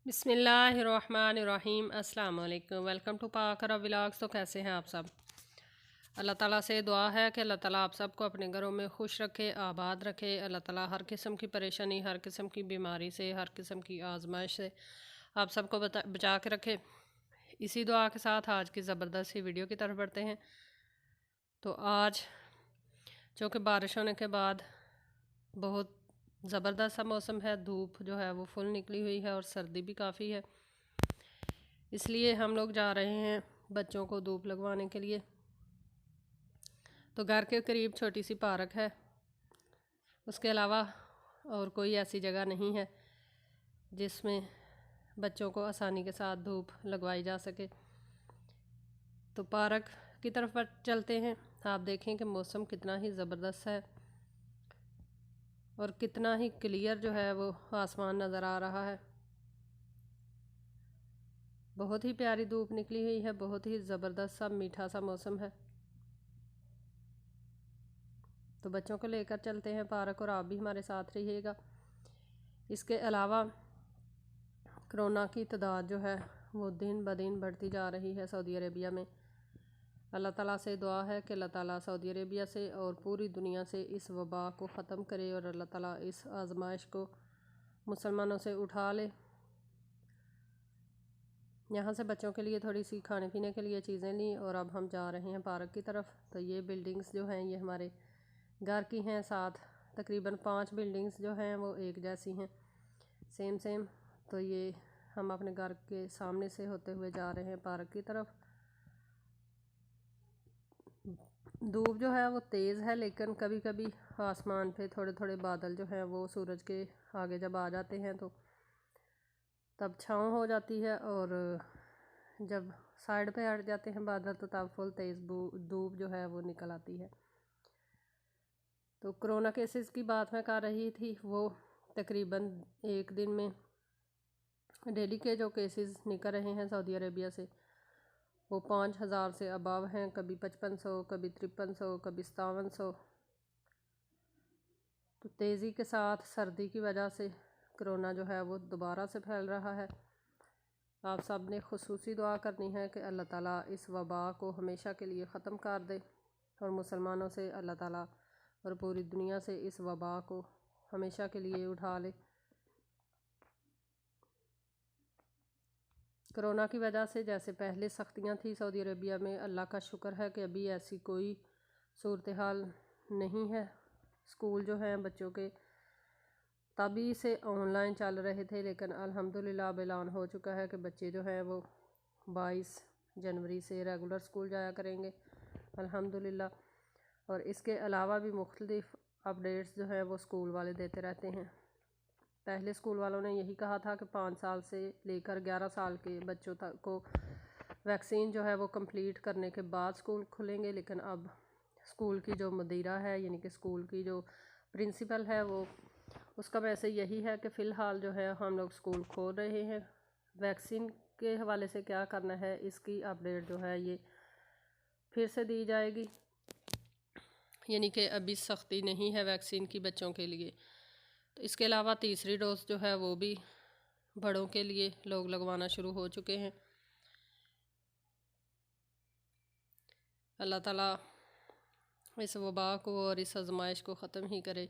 बिस्मिल्लाहिर्रहमानिर्रहीम अस्सलाम वालेकुम। Welcome to Pakra vlogs. तो कैसे हैं आप सब? अल्लाह ताला से दुआ है कि अल्लाह ताला आप सबको अपने घरों में खुश रखे, आबाद रखे। अल्लाह ताला हर किस्म की परेशानी, हर किस्म की बीमारी से, हर किस्म की आजमाइश से आप सबको बचा के रखे। इसी दुआ के साथ आज की ज़बरदस्त सी वीडियो की तरफ बढ़ते हैं। तो आज चूँकि बारिश होने के बाद बहुत ज़बरदस्त सा मौसम है, धूप जो है वो फुल निकली हुई है और सर्दी भी काफ़ी है, इसलिए हम लोग जा रहे हैं बच्चों को धूप लगवाने के लिए। तो घर के करीब छोटी सी पार्क है, उसके अलावा और कोई ऐसी जगह नहीं है जिसमें बच्चों को आसानी के साथ धूप लगवाई जा सके। तो पार्क की तरफ चलते हैं। आप देखें कि मौसम कितना ही ज़बरदस्त है और कितना ही क्लियर जो है वो आसमान नज़र आ रहा है। बहुत ही प्यारी धूप निकली हुई है, बहुत ही ज़बरदस्त सा मीठा सा मौसम है। तो बच्चों को लेकर चलते हैं पार्क और आप भी हमारे साथ रहिएगा। इसके अलावा कोरोना की तादाद जो है वो दिन ब दिन बढ़ती जा रही है सऊदी अरेबिया में। अल्लाह ताला से दुआ है कि अल्लाह ताला सऊदी अरेबिया से और पूरी दुनिया से इस वबा को ख़त्म करे और अल्लाह ताला इस आजमाइश को मुसलमानों से उठा ले। यहाँ से बच्चों के लिए थोड़ी सी खाने पीने के लिए चीज़ें ली और अब हम जा रहे हैं पार्क की तरफ। तो ये बिल्डिंग्स जो हैं ये हमारे घर की हैं, साथ तकरीबन 5 बिल्डिंग्स जो हैं वो एक जैसी हैं, सेम। तो ये हम अपने घर के सामने से होते हुए जा रहे हैं पार्क की तरफ। धूप जो है वो तेज़ है, लेकिन कभी कभी आसमान पे थोड़े थोड़े बादल जो हैं वो सूरज के आगे जब आ जाते हैं तो तब छाँव हो जाती है, और जब साइड पे हट जाते हैं बादल तो तब फुल तेज़ धूप जो है वो निकल आती है। तो कोरोना केसेस की बात मैं कर रही थी, वो तकरीबन एक दिन में डेली के जो केसेस निकल रहे हैं सऊदी अरेबिया से वो 5000 से अबव हैं। कभी 5500, कभी 5300, कभी 5700। तो तेज़ी के साथ सर्दी की वजह से कोरोना जो है वो दोबारा से फैल रहा है। आप सब ने खुसूसी दुआ करनी है कि अल्लाह ताला इस वबा को हमेशा के लिए ख़त्म कर दे और मुसलमानों से अल्लाह ताला और पूरी दुनिया से इस वबा को हमेशा के लिए उठा ले। कोरोना की वजह से जैसे पहले सख्तियाँ थी सऊदी अरेबिया में, अल्लाह का शुक्र है कि अभी ऐसी कोई सूरत हाल नहीं है। स्कूल जो हैं बच्चों के तभी से ऑनलाइन चल रहे थे, लेकिन अल्हम्दुलिल्लाह अब ऐलान हो चुका है कि बच्चे जो हैं वो 22 जनवरी से रेगुलर स्कूल जाया करेंगे अल्हम्दुलिल्लाह। और इसके अलावा भी मुख्तलिफ़ अपडेट्स जो हैं वो स्कूल वाले देते रहते हैं। पहले स्कूल वालों ने यही कहा था कि 5 साल से लेकर 11 साल के बच्चों तक को वैक्सीन जो है वो कंप्लीट करने के बाद स्कूल खुलेंगे, लेकिन अब स्कूल की जो मुदीरा है यानी कि स्कूल की जो प्रिंसिपल है वो उसका मैसेज यही है कि फ़िलहाल जो है हम लोग स्कूल खोल रहे हैं। वैक्सीन के हवाले से क्या करना है इसकी अपडेट जो है ये फिर से दी जाएगी, यानी कि अभी सख्ती नहीं है वैक्सीन की बच्चों के लिए। तो इसके अलावा तीसरी डोज जो है वो भी बड़ों के लिए लोग लगवाना शुरू हो चुके हैं। अल्लाह ताला इस वबा को और इस आजमाइश को ख़त्म ही करे।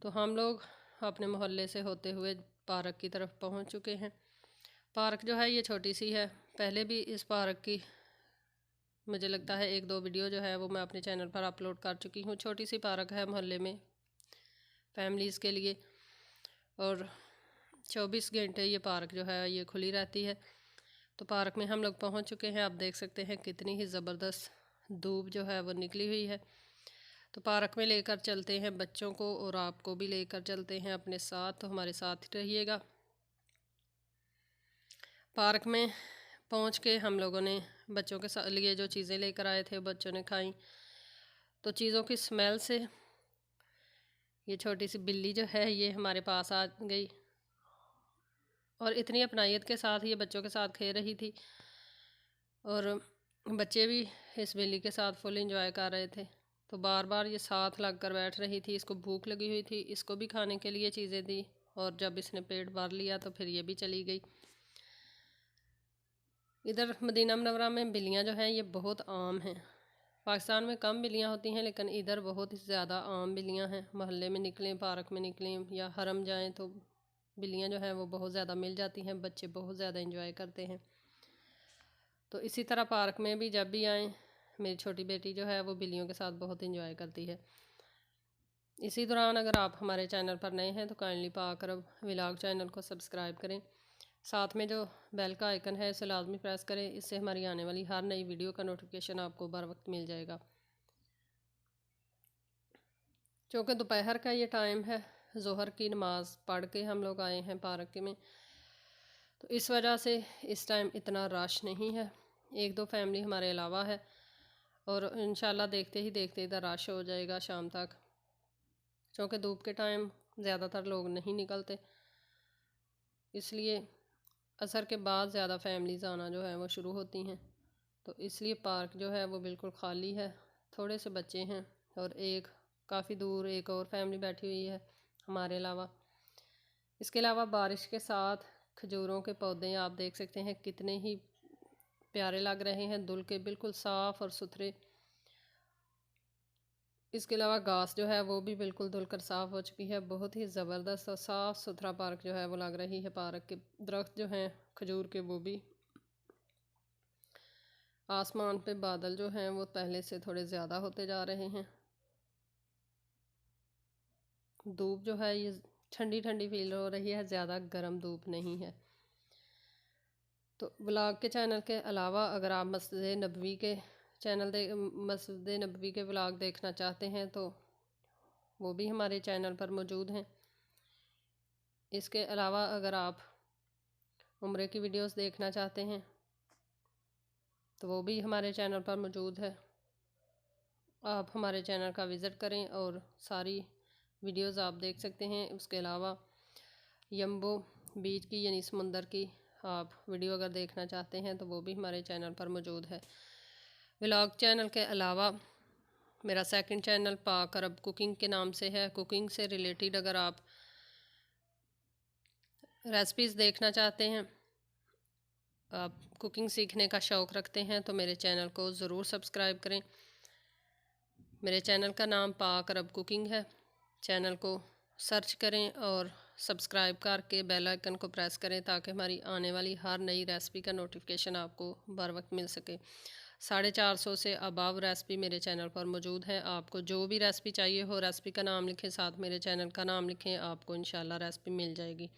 तो हम लोग अपने मोहल्ले से होते हुए पार्क की तरफ पहुंच चुके हैं। पार्क जो है ये छोटी सी है, पहले भी इस पार्क की मुझे लगता है 1-2 वीडियो जो है वो मैं अपने चैनल पर अपलोड कर चुकी हूँ। छोटी सी पार्क है मोहल्ले में फैमिलीज़ के लिए, और 24 घंटे ये पार्क जो है ये खुली रहती है। तो पार्क में हम लोग पहुंच चुके हैं। आप देख सकते हैं कितनी ही ज़बरदस्त धूप जो है वो निकली हुई है। तो पार्क में लेकर चलते हैं बच्चों को और आपको भी लेकर चलते हैं अपने साथ, तो हमारे साथ रहिएगा। पार्क में पहुंच के हम लोगों ने बच्चों के लिए जो चीज़ें लेकर आए थे बच्चों ने खाई। तो चीज़ों की स्मेल से ये छोटी सी बिल्ली जो है ये हमारे पास आ गई और इतनी अपनायत के साथ ये बच्चों के साथ खेल रही थी, और बच्चे भी इस बिल्ली के साथ फुल एंजॉय कर रहे थे। तो बार बार ये साथ लग कर बैठ रही थी, इसको भूख लगी हुई थी, इसको भी खाने के लिए चीज़ें दी और जब इसने पेट भर लिया तो फिर ये भी चली गई। इधर मदीना मुनव्वरा में बिल्लियाँ जो हैं ये बहुत आम हैं। पाकिस्तान में कम बिल्लियाँ होती हैं लेकिन इधर बहुत ही ज़्यादा आम बिल्लियाँ हैं। मोहल्ले में निकलें, पार्क में निकलें या हरम जाएं तो बिल्लियाँ जो हैं वो बहुत ज़्यादा मिल जाती हैं। बच्चे बहुत ज़्यादा इंजॉय करते हैं। तो इसी तरह पार्क में भी जब भी आएँ, मेरी छोटी बेटी जो है वो बिल्लियों के साथ बहुत इंजॉय करती है। इसी दौरान अगर आप हमारे चैनल पर नए हैं तो काइंडली पाक अरब व्लॉग चैनल को सब्सक्राइब करें। साथ में जो बेल का आइकन है इसे लाजमी प्रेस करें। इससे हमारी आने वाली हर नई वीडियो का नोटिफिकेशन आपको बर वक्त मिल जाएगा। चूँकि दोपहर का ये टाइम है, ज़ोहर की नमाज़ पढ़ के हम लोग आए हैं पार्क में, तो इस वजह से इस टाइम इतना रश नहीं है। एक दो फैमिली हमारे अलावा है और इंशाल्लाह देखते ही देखते इधर रश हो जाएगा शाम तक। क्योंकि धूप के टाइम ज़्यादातर लोग नहीं निकलते, इसलिए असर के बाद ज़्यादा फैमिलीज़ आना जो है वो शुरू होती हैं। तो इसलिए पार्क जो है वो बिल्कुल ख़ाली है। थोड़े से बच्चे हैं और एक काफ़ी दूर एक और फैमिली बैठी हुई है हमारे अलावा। इसके अलावा बारिश के साथ खजूरों के पौधे आप देख सकते हैं कितने ही प्यारे लग रहे हैं, धुल के बिल्कुल साफ़ और सुथरे। इसके अलावा घास जो है वो भी बिल्कुल धुलकर साफ़ हो चुकी है। बहुत ही ज़बरदस्त और साफ़ सुथरा पार्क जो है वो लग रही है। पार्क के दरख्त जो हैं खजूर के वो भी, आसमान पे बादल जो हैं वो पहले से थोड़े ज़्यादा होते जा रहे हैं। धूप जो है ये ठंडी ठंडी फील हो रही है, ज़्यादा गर्म धूप नहीं है। तो व्लॉग के चैनल के अलावा अगर आप मस्जिद नबवी के मस्जिद नबवी के व्लॉग देखना चाहते हैं तो वो भी हमारे चैनल पर मौजूद हैं। इसके अलावा अगर आप उम्रे की वीडियोस देखना चाहते हैं तो वो भी हमारे चैनल पर मौजूद है। आप हमारे चैनल का विज़िट करें और सारी वीडियोस आप देख सकते हैं। उसके अलावा यम्बो बीच की यानी समुंदर की आप वीडियो अगर देखना चाहते हैं तो वो भी हमारे चैनल पर मौजूद है। व्लॉग चैनल के अलावा मेरा सेकंड चैनल पाक अरब कुकिंग के नाम से है। कुकिंग से रिलेटेड अगर आप रेसिपीज़ देखना चाहते हैं, आप कुकिंग सीखने का शौक़ रखते हैं तो मेरे चैनल को ज़रूर सब्सक्राइब करें। मेरे चैनल का नाम पाक अरब कुकिंग है। चैनल को सर्च करें और सब्सक्राइब करके बेल आइकन को प्रेस करें ताकि हमारी आने वाली हर नई रेसिपी का नोटिफिकेशन आपको बर वक्त मिल सके। 450 से अबव रेसिपी मेरे चैनल पर मौजूद है। आपको जो भी रेसिपी चाहिए हो, रेसिपी का नाम लिखें, साथ मेरे चैनल का नाम लिखें, आपको इंशाल्लाह रेसिपी मिल जाएगी।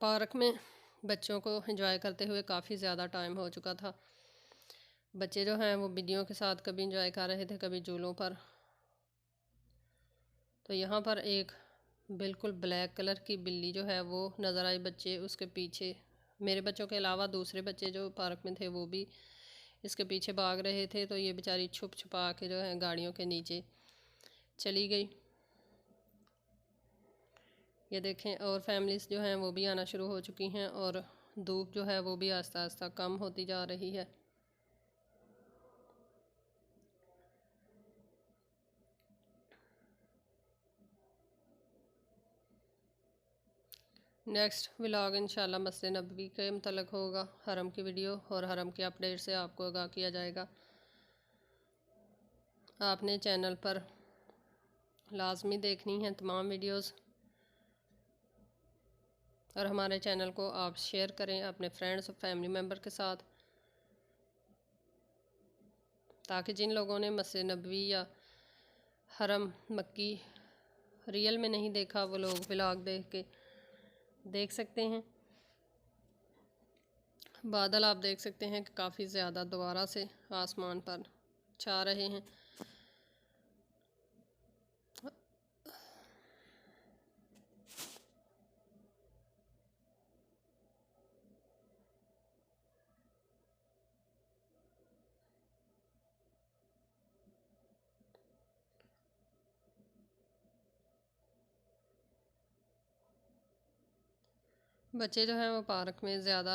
पार्क में बच्चों को एंजॉय करते हुए काफ़ी ज़्यादा टाइम हो चुका था। बच्चे जो हैं वो बिल्लियों के साथ कभी एंजॉय कर रहे थे, कभी झूलों पर। तो यहाँ पर एक बिल्कुल ब्लैक कलर की बिल्ली जो है वो नज़र आई। बच्चे उसके पीछे, मेरे बच्चों के अलावा दूसरे बच्चे जो पार्क में थे वो भी इसके पीछे भाग रहे थे। तो ये बेचारी छुप छुपा के जो है गाड़ियों के नीचे चली गई। ये देखें और फैमिलीज़ जो हैं वो भी आना शुरू हो चुकी हैं और धूप जो है वो भी आस्ता आस्ता कम होती जा रही है। नेक्स्ट व्लॉग इंशाल्लाह मस्जिद नबवी के मतलब होगा, हरम की वीडियो और हरम के अपडेट से आपको आगाह किया जाएगा। आपने चैनल पर लाजमी देखनी है तमाम वीडियोस और हमारे चैनल को आप शेयर करें अपने फ्रेंड्स और फैमिली मेम्बर के साथ, ताकि जिन लोगों ने मस्जिद नबवी या हरम मक्की रियल में नहीं देखा वो लोग व्लॉग देख के देख सकते हैं। बादल आप देख सकते हैं कि काफ़ी ज़्यादा दोबारा से आसमान पर छा रहे हैं। बच्चे जो हैं वो पार्क में ज़्यादा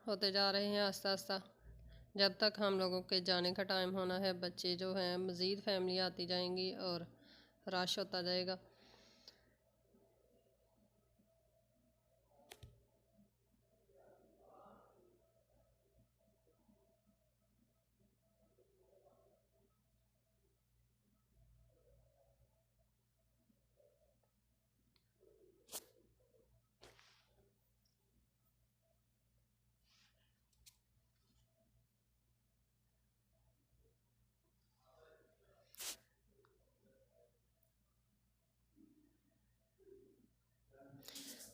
होते जा रहे हैं आस्ता आस्ता। जब तक हम लोगों के जाने का टाइम होना है, बच्चे जो हैं मज़ीद फैमिली आती जाएंगी और रश होता जाएगा।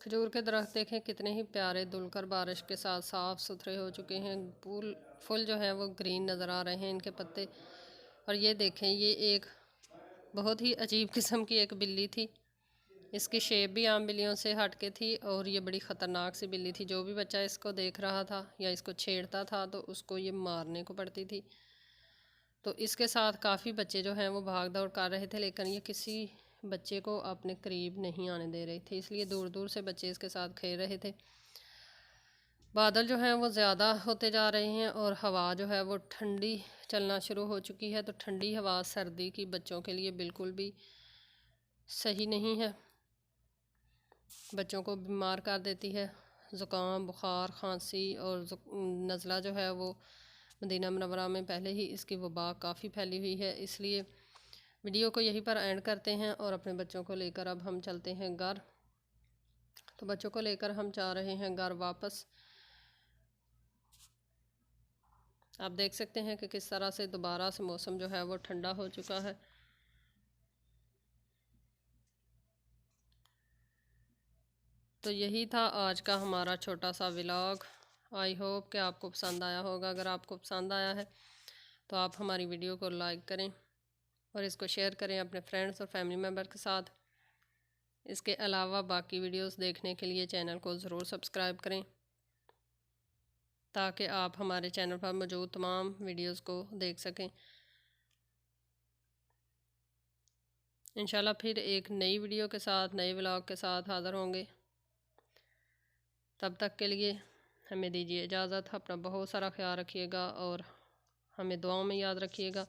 खजूर के दरख्त देखें कितने ही प्यारे धुलकर बारिश के साथ साफ़ सुथरे हो चुके हैं। फूल जो है वो ग्रीन नज़र आ रहे हैं इनके पत्ते। और ये देखें, ये एक बहुत ही अजीब किस्म की एक बिल्ली थी। इसकी शेप भी आम बिल्लियों से हट के थी और ये बड़ी ख़तरनाक सी बिल्ली थी। जो भी बच्चा इसको देख रहा था या इसको छेड़ता था तो उसको ये मारने को पड़ती थी। तो इसके साथ काफ़ी बच्चे जो हैं वो भाग दौड़ कर रहे थे, लेकिन ये किसी बच्चे को अपने करीब नहीं आने दे रहे थे, इसलिए दूर दूर से बच्चे इसके साथ खेल रहे थे। बादल जो हैं वो ज़्यादा होते जा रहे हैं और हवा जो है वो ठंडी चलना शुरू हो चुकी है। तो ठंडी हवा सर्दी की बच्चों के लिए बिल्कुल भी सही नहीं है, बच्चों को बीमार कर देती है। ज़ुकाम, बुखार, खांसी और नज़ला जो है वो मदीना मुनव्वरा में पहले ही इसकी वबा काफ़ी फैली हुई है। इसलिए वीडियो को यहीं पर एंड करते हैं और अपने बच्चों को लेकर अब हम चलते हैं घर। तो बच्चों को लेकर हम जा रहे हैं घर वापस। आप देख सकते हैं कि किस तरह से दोबारा से मौसम जो है वो ठंडा हो चुका है। तो यही था आज का हमारा छोटा सा व्लॉग। आई होप कि आपको पसंद आया होगा। अगर आपको पसंद आया है तो आप हमारी वीडियो को लाइक करें और इसको शेयर करें अपने फ्रेंड्स और फैमिली मेम्बर के साथ। इसके अलावा बाकी वीडियोस देखने के लिए चैनल को ज़रूर सब्सक्राइब करें ताकि आप हमारे चैनल पर मौजूद तमाम वीडियोस को देख सकें। इंशाल्लाह फिर एक नई वीडियो के साथ, नए व्लॉग के साथ हाज़िर होंगे। तब तक के लिए हमें दीजिए इजाज़त। अपना बहुत सारा ख्याल रखिएगा और हमें दुआओं में याद रखिएगा।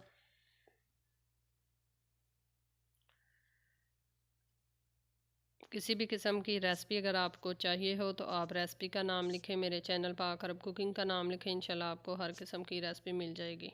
किसी भी किस्म की रेसिपी अगर आपको चाहिए हो तो आप रेसिपी का नाम लिखें, मेरे चैनल पर आकर अब कुकिंग का नाम लिखें। इंशाल्लाह आपको हर किस्म की रेसिपी मिल जाएगी।